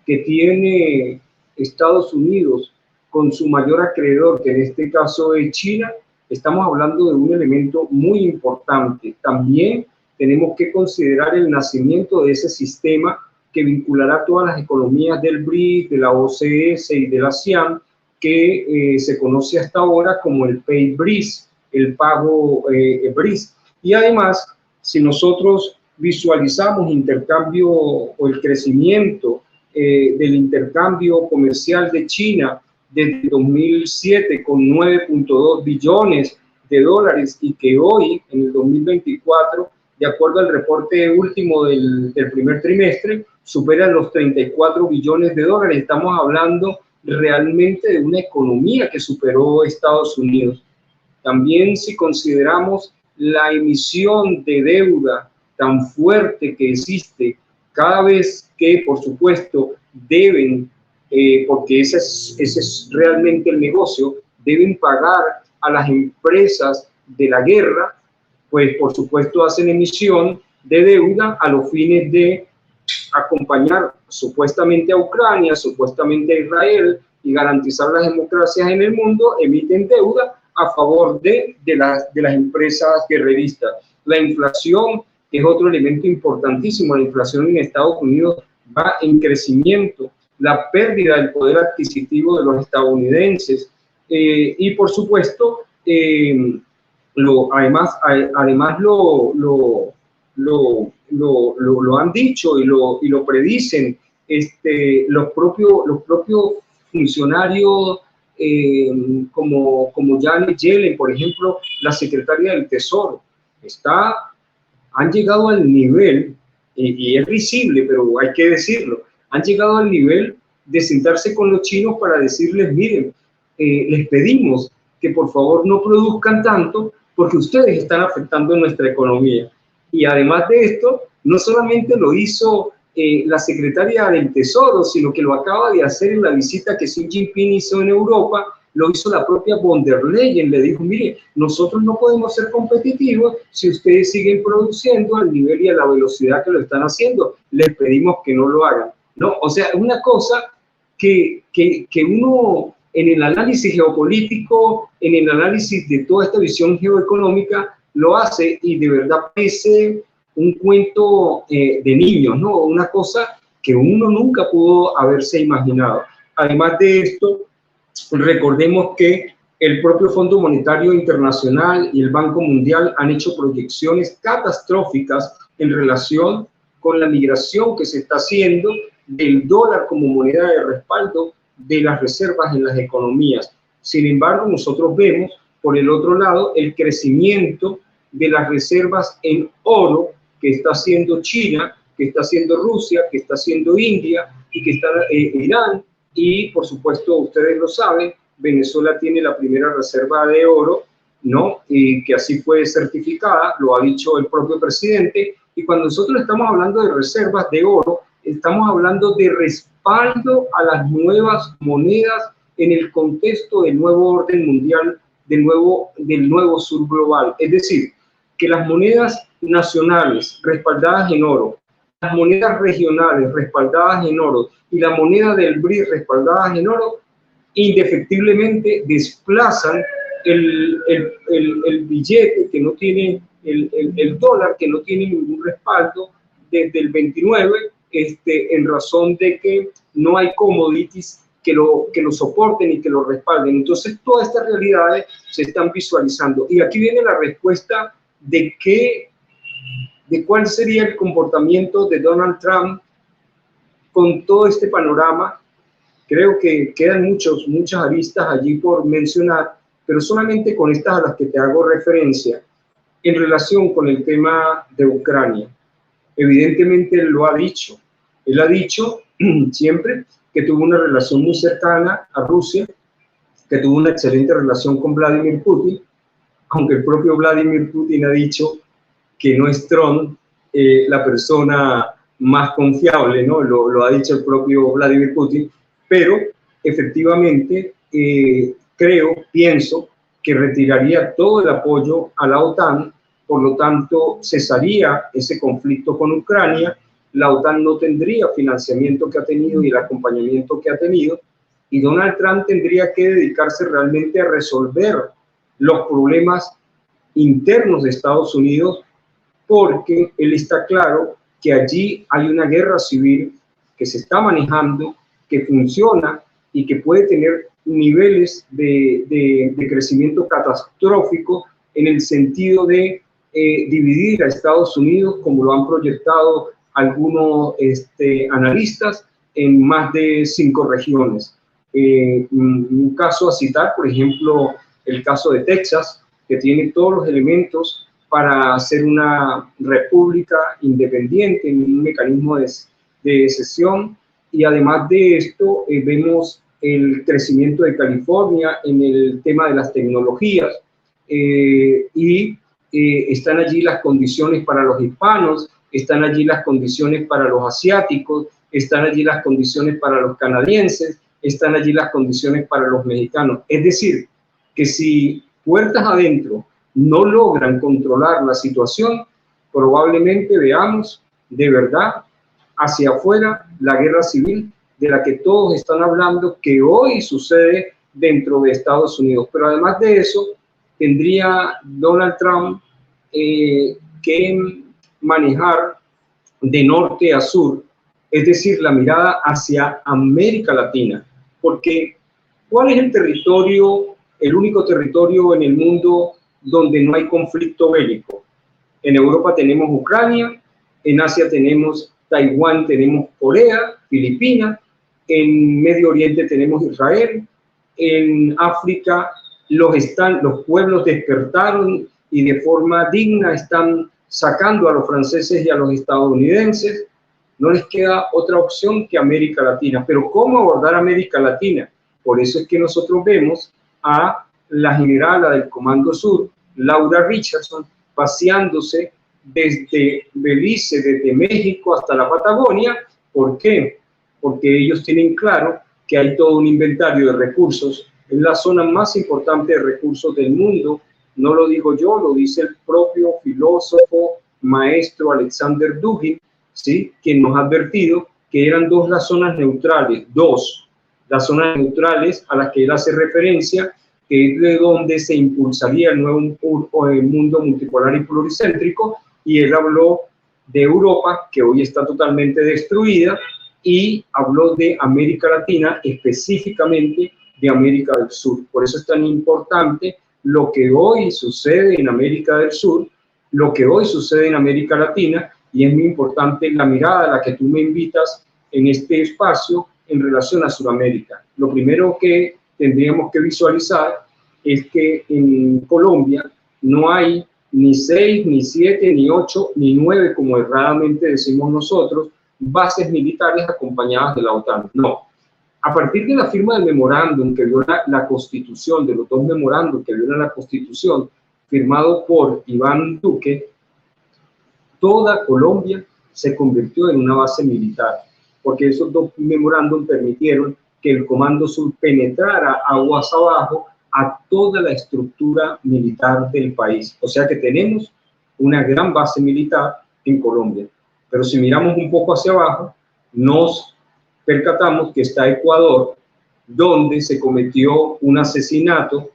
que tiene Estados Unidos con su mayor acreedor, que en este caso es China, estamos hablando de un elemento muy importante. También tenemos que considerar el nacimiento de ese sistema que vinculará todas las economías del BRICS, de la OCS y de la ASEAN, que se conoce hasta ahora como el Pay BRICS, el pago BRICS. Y además, si nosotros visualizamos intercambio o el crecimiento del intercambio comercial de China desde 2007 con 9.2 billones de dólares y que hoy, en el 2024, de acuerdo al reporte último del primer trimestre, superan los 34 billones de dólares. Estamos hablando realmente de una economía que superó Estados Unidos. También si consideramos la emisión de deuda tan fuerte que existe cada vez que, por supuesto, deben, porque ese es realmente el negocio, deben pagar a las empresas de la guerra, pues por supuesto hacen emisión de deuda a los fines de acompañar supuestamente a Ucrania, supuestamente a Israel y garantizar las democracias en el mundo, emiten deuda a favor de las empresas guerreristas. La inflación es otro elemento importantísimo. La inflación en Estados Unidos va en crecimiento, la pérdida del poder adquisitivo de los estadounidenses y por supuesto además lo han dicho y lo predicen los propios funcionarios como Janet Yellen, por ejemplo, la secretaria del Tesoro. Han llegado al nivel, y es visible, pero hay que decirlo, han llegado al nivel de sentarse con los chinos para decirles, miren, les pedimos que por favor no produzcan tanto porque ustedes están afectando nuestra economía. Y además de esto, no solamente lo hizo la secretaria del Tesoro, sino que lo acaba de hacer en la visita que Xi Jinping hizo en Europa, lo hizo la propia von der Leyen, le dijo, mire, nosotros no podemos ser competitivos si ustedes siguen produciendo al nivel y a la velocidad que lo están haciendo, les pedimos que no lo hagan. ¿no? O sea, una cosa que uno en el análisis geopolítico, en el análisis de toda esta visión geoeconómica, lo hace y de verdad parece un cuento de niños, ¿no? Una cosa que uno nunca pudo haberse imaginado. Además de esto, recordemos que el propio Fondo Monetario Internacional y el Banco Mundial han hecho proyecciones catastróficas en relación con la migración que se está haciendo del dólar como moneda de respaldo de las reservas en las economías. Sin embargo, nosotros vemos, por el otro lado, el crecimiento de las reservas en oro que está haciendo China, que está haciendo Rusia, que está haciendo India y que está Irán. Y, por supuesto, ustedes lo saben, Venezuela tiene la primera reserva de oro, ¿no? Y que así fue certificada, lo ha dicho el propio presidente. Y cuando nosotros estamos hablando de reservas de oro, estamos hablando de respaldo a las nuevas monedas en el contexto del nuevo orden mundial, del nuevo sur global. Es decir, que las monedas nacionales respaldadas en oro, las monedas regionales respaldadas en oro y la moneda del BRICS respaldadas en oro, indefectiblemente desplazan el billete que no tiene, el dólar que no tiene ningún respaldo desde el 29, en razón de que no hay commodities que lo soporten y que lo respalden. Entonces, todas estas realidades se están visualizando. Y aquí viene la respuesta de cuál sería el comportamiento de Donald Trump con todo este panorama. Creo que quedan muchas aristas allí por mencionar, pero solamente con estas a las que te hago referencia en relación con el tema de Ucrania. Evidentemente él lo ha dicho. Él ha dicho siempre que tuvo una relación muy cercana a Rusia, que tuvo una excelente relación con Vladimir Putin, aunque el propio Vladimir Putin ha dicho que no es Trump la persona más confiable, ¿no? Lo ha dicho el propio Vladimir Putin, pero efectivamente pienso que retiraría todo el apoyo a la OTAN, por lo tanto cesaría ese conflicto con Ucrania, la OTAN no tendría financiamiento que ha tenido y el acompañamiento que ha tenido, y Donald Trump tendría que dedicarse realmente a resolver los problemas internos de Estados Unidos, porque él está claro que allí hay una guerra civil que se está manejando, que funciona y que puede tener niveles de crecimiento catastrófico en el sentido de dividir a Estados Unidos, como lo han proyectado algunos analistas, en más de 5 regiones. Un caso a citar, por ejemplo, el caso de Texas, que tiene todos los elementos para ser una república independiente, en un mecanismo de secesión, y además de esto vemos el crecimiento de California en el tema de las tecnologías, y están allí las condiciones para los hispanos, están allí las condiciones para los asiáticos, están allí las condiciones para los canadienses, están allí las condiciones para los mexicanos. Es decir, que si puertas adentro no logran controlar la situación, probablemente veamos de verdad hacia afuera la guerra civil de la que todos están hablando, que hoy sucede dentro de Estados Unidos. Pero además de eso, tendría Donald Trump que manejar de norte a sur, es decir, la mirada hacia América Latina, porque ¿cuál es el único territorio en el mundo donde no hay conflicto bélico? En Europa tenemos Ucrania, en Asia tenemos Taiwán, tenemos Corea, Filipinas, en Medio Oriente tenemos Israel, en África los pueblos despertaron y de forma digna están sacando a los franceses y a los estadounidenses. No les queda otra opción que América Latina. Pero ¿cómo abordar América Latina? Por eso es que nosotros vemos a la generala del Comando Sur, Laura Richardson, paseándose desde Belice, desde México hasta la Patagonia. ¿Por qué? Porque ellos tienen claro que hay todo un inventario de recursos. Es la zona más importante de recursos del mundo. No lo digo yo, lo dice el propio filósofo, maestro Alexander Dugin, ¿sí? Quien nos ha advertido que eran las zonas neutrales, las zonas neutrales a las que él hace referencia, que es de donde se impulsaría el nuevo mundo multipolar y pluricéntrico, y él habló de Europa, que hoy está totalmente destruida, y habló de América Latina, específicamente de América del Sur. Por eso es tan importante lo que hoy sucede en América del Sur, lo que hoy sucede en América Latina, y es muy importante la mirada a la que tú me invitas en este espacio en relación a Sudamérica. Lo primero que tendríamos que visualizar es que en Colombia no hay ni 6, ni 7, ni 8, ni 9, como erradamente decimos nosotros, bases militares acompañadas de la OTAN. No. A partir de la firma del memorándum que viola la Constitución, de los 2 memorándum que violan la Constitución, firmado por Iván Duque, toda Colombia se convirtió en una base militar, porque esos 2 memorándum permitieron que el Comando Sur penetrara aguas abajo a toda la estructura militar del país. O sea que tenemos una gran base militar en Colombia. Pero si miramos un poco hacia abajo, nos percatamos que está Ecuador, donde se cometió un asesinato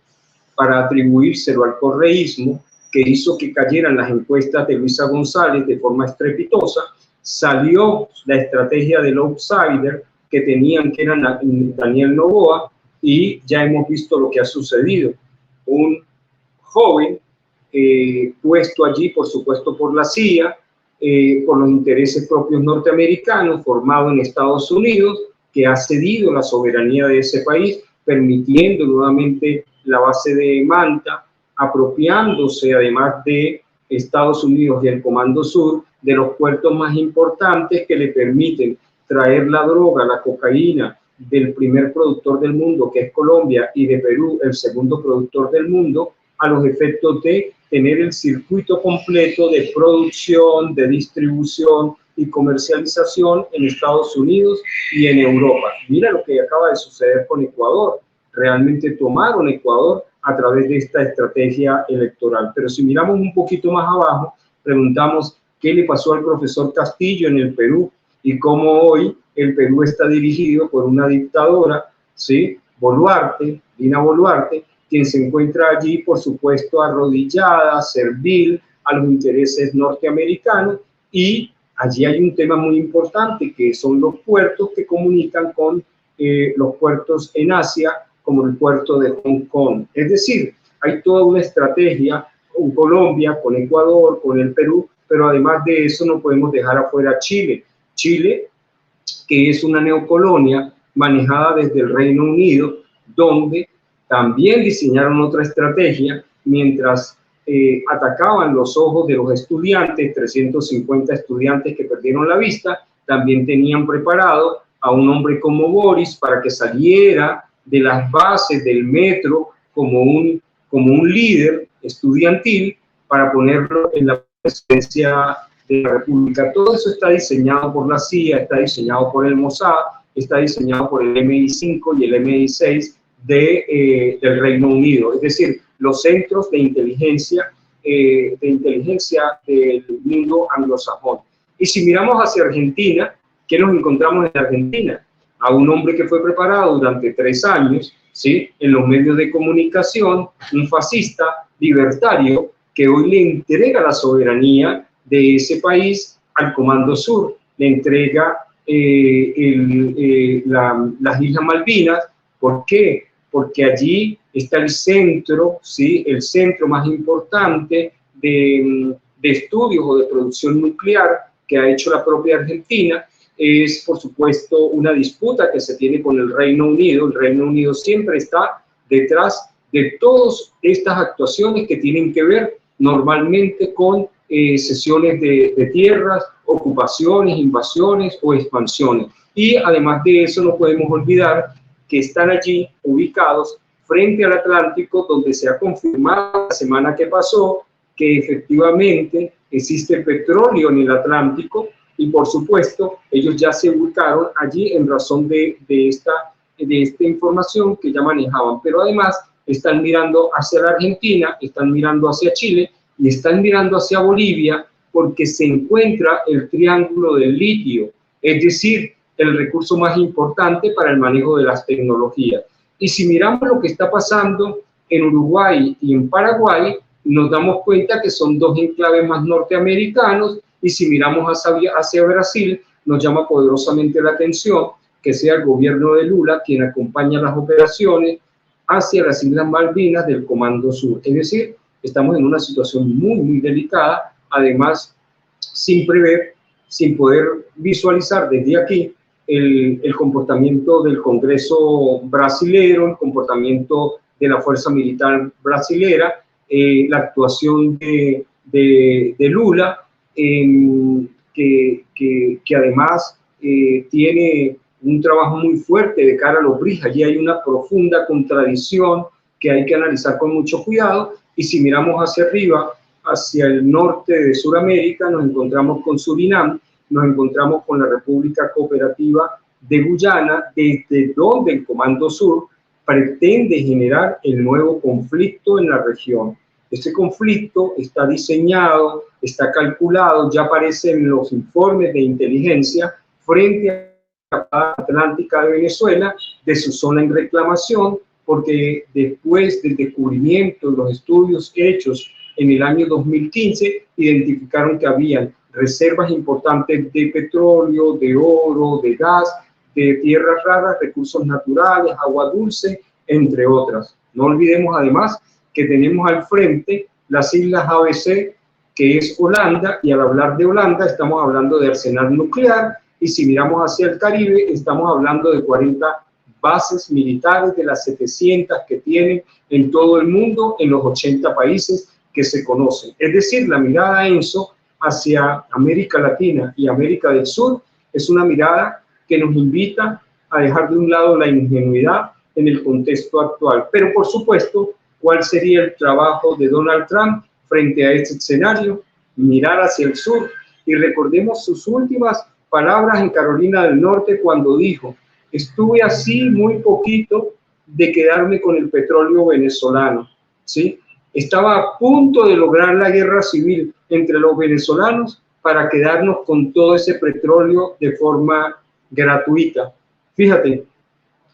para atribuírselo al correísmo, que hizo que cayeran las encuestas de Luisa González de forma estrepitosa. Salió la estrategia del outsider que tenían, que era Daniel Noboa, y ya hemos visto lo que ha sucedido. Un joven puesto allí, por supuesto, por la CIA, por los intereses propios norteamericanos, formado en Estados Unidos, que ha cedido la soberanía de ese país, permitiendo nuevamente la base de Manta, apropiándose además de Estados Unidos y el Comando Sur de los puertos más importantes que le permiten traer la droga, la cocaína, del primer productor del mundo, que es Colombia, y de Perú, el segundo productor del mundo, a los efectos de tener el circuito completo de producción, de distribución y comercialización en Estados Unidos y en Europa. Mira lo que acaba de suceder con Ecuador. Realmente tomaron Ecuador a través de esta estrategia electoral. Pero si miramos un poquito más abajo, preguntamos qué le pasó al profesor Castillo en el Perú y cómo hoy el Perú está dirigido por una dictadora, ¿sí? Boluarte, Dina Boluarte, quien se encuentra allí, por supuesto, arrodillada, servil a los intereses norteamericanos, y allí hay un tema muy importante, que son los puertos que comunican con los puertos en Asia, como el puerto de Hong Kong. Es decir, hay toda una estrategia con Colombia, con Ecuador, con el Perú, pero además de eso no podemos dejar afuera Chile. Chile, que es una neocolonia manejada desde el Reino Unido, donde también diseñaron otra estrategia mientras atacaban los ojos de los estudiantes, 350 estudiantes que perdieron la vista. También tenían preparado a un hombre como Boris para que saliera de las bases del metro como un líder estudiantil para ponerlo en la presidencia de la República. Todo eso está diseñado por la CIA, está diseñado por el Mossad, está diseñado por el MI5 y el MI6 del Reino Unido, es decir, los centros de inteligencia del mundo anglosajón. Y si miramos hacia Argentina, ¿qué nos encontramos en Argentina? A un hombre que fue preparado durante 3 años, ¿sí?, en los medios de comunicación, un fascista libertario que hoy le entrega la soberanía de ese país al Comando Sur, le entrega las Islas Malvinas. ¿Por qué? Porque allí está el centro, ¿sí?, el centro más importante de estudios o de producción nuclear que ha hecho la propia Argentina. Es, por supuesto, una disputa que se tiene con el Reino Unido. El Reino Unido siempre está detrás de todas estas actuaciones que tienen que ver normalmente con cesiones de tierras, ocupaciones, invasiones o expansiones. Y además de eso no podemos olvidar que están allí ubicados frente al Atlántico, donde se ha confirmado la semana que pasó que efectivamente existe petróleo en el Atlántico, y por supuesto ellos ya se ubicaron allí en razón de esta información que ya manejaban. Pero además están mirando hacia la Argentina, están mirando hacia Chile y están mirando hacia Bolivia, porque se encuentra el triángulo del litio. Es decir, el recurso más importante para el manejo de las tecnologías. Y si miramos lo que está pasando en Uruguay y en Paraguay, nos damos cuenta que son dos enclaves más norteamericanos, y si miramos hacia Brasil, nos llama poderosamente la atención que sea el gobierno de Lula quien acompaña las operaciones hacia las Islas Malvinas del Comando Sur. Es decir, estamos en una situación muy, muy delicada, además sin prever, sin poder visualizar desde aquí el comportamiento del Congreso brasilero, el comportamiento de la Fuerza Militar brasilera, la actuación de Lula, que además tiene un trabajo muy fuerte de cara a los BRICS. Allí hay una profunda contradicción que hay que analizar con mucho cuidado, y si miramos hacia arriba, hacia el norte de Sudamérica, nos encontramos con Surinam, nos encontramos con la República Cooperativa de Guyana, desde donde el Comando Sur pretende generar el nuevo conflicto en la región. Este conflicto está diseñado, está calculado, ya aparece en los informes de inteligencia frente a la Atlántica de Venezuela, de su zona en reclamación, porque después del descubrimiento de los estudios hechos en el año 2015, identificaron que había reservas importantes de petróleo, de oro, de gas, de tierras raras, recursos naturales, agua dulce, entre otras. No olvidemos además que tenemos al frente las Islas ABC, que es Holanda, y al hablar de Holanda estamos hablando de arsenal nuclear, y si miramos hacia el Caribe estamos hablando de 40 bases militares de las 700 que tienen en todo el mundo, en los 80 países que se conocen. Es decir, la mirada, Enzo, hacia América Latina y América del Sur es una mirada que nos invita a dejar de un lado la ingenuidad en el contexto actual. Pero, por supuesto, ¿cuál sería el trabajo de Donald Trump frente a este escenario? Mirar hacia el sur, y recordemos sus últimas palabras en Carolina del Norte cuando dijo: estuve así muy poquito de quedarme con el petróleo venezolano, ¿sí? Estaba a punto de lograr la guerra civil entre los venezolanos para quedarnos con todo ese petróleo de forma gratuita. Fíjate,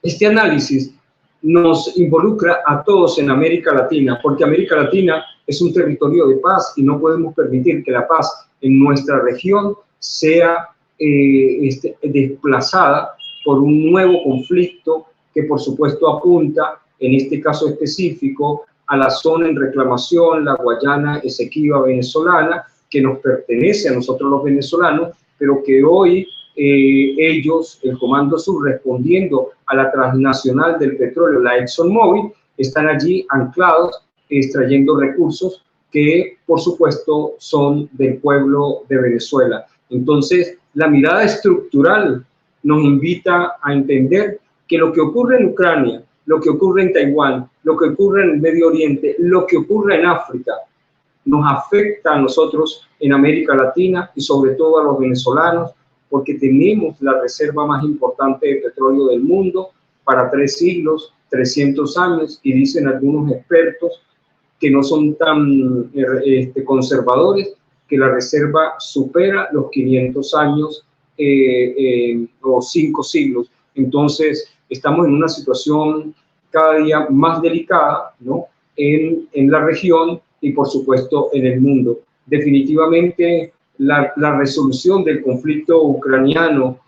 este análisis nos involucra a todos en América Latina, porque América Latina es un territorio de paz y no podemos permitir que la paz en nuestra región sea desplazada por un nuevo conflicto que por supuesto apunta, en este caso específico, a la zona en reclamación, la Guayana Esequiba venezolana, que nos pertenece a nosotros los venezolanos, pero que hoy ellos, el Comando Sur, respondiendo a la transnacional del petróleo, la ExxonMobil, están allí anclados, extrayendo recursos que, por supuesto, son del pueblo de Venezuela. Entonces, la mirada estructural nos invita a entender que lo que ocurre en Ucrania, lo que ocurre en Taiwán, lo que ocurre en el Medio Oriente, lo que ocurre en África, nos afecta a nosotros en América Latina y sobre todo a los venezolanos, porque tenemos la reserva más importante de petróleo del mundo para 3 siglos, 300 años, y dicen algunos expertos que no son tan conservadores, que la reserva supera los 500 años o 5 siglos. Entonces, estamos en una situación cada día más delicada, ¿no?, en la región y, por supuesto, en el mundo. Definitivamente, la resolución del conflicto ucraniano,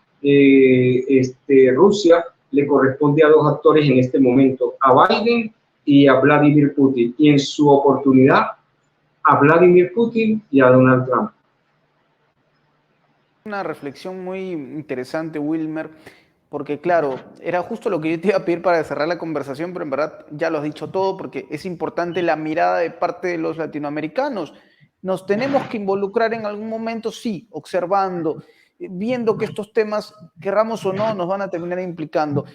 Rusia, le corresponde a 2 actores en este momento, a Biden y a Vladimir Putin, y en su oportunidad a Vladimir Putin y a Donald Trump. Una reflexión muy interesante, Wilmer, porque claro, era justo lo que yo te iba a pedir para cerrar la conversación, pero en verdad ya lo has dicho todo, porque es importante la mirada de parte de los latinoamericanos. Nos tenemos que involucrar en algún momento, sí, observando, viendo que estos temas, querramos o no, nos van a terminar implicando.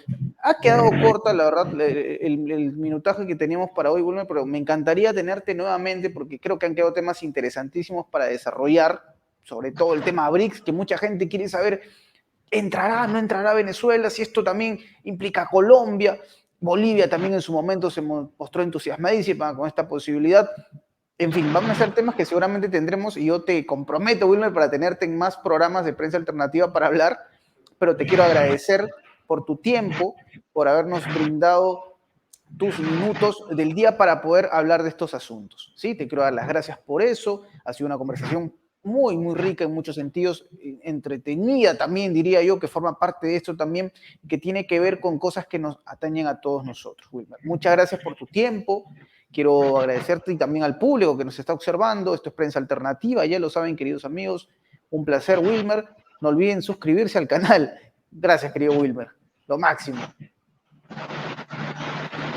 Ha quedado corta, la verdad, el minutaje que teníamos para hoy, Wilmer, pero me encantaría tenerte nuevamente porque creo que han quedado temas interesantísimos para desarrollar, sobre todo el tema BRICS, que mucha gente quiere saber, ¿entrará, no entrará Venezuela? Si esto también implica a Colombia. Bolivia también en su momento se mostró entusiasmadísima con esta posibilidad. En fin, van a ser temas que seguramente tendremos, y yo te comprometo, Wilmer, para tenerte en más programas de prensa alternativa para hablar, pero te quiero agradecer por tu tiempo, por habernos brindado tus minutos del día para poder hablar de estos asuntos. ¿Sí? Te quiero dar las gracias por eso. Ha sido una conversación muy, muy rica en muchos sentidos, entretenida también, diría yo, que forma parte de esto también, que tiene que ver con cosas que nos atañen a todos nosotros, Wilmer. Muchas gracias por tu tiempo. Quiero agradecerte y también al público que nos está observando. Esto es Prensa Alternativa, ya lo saben, queridos amigos. Un placer, Wilmer. No olviden suscribirse al canal. Gracias, querido Wilmer. Lo máximo.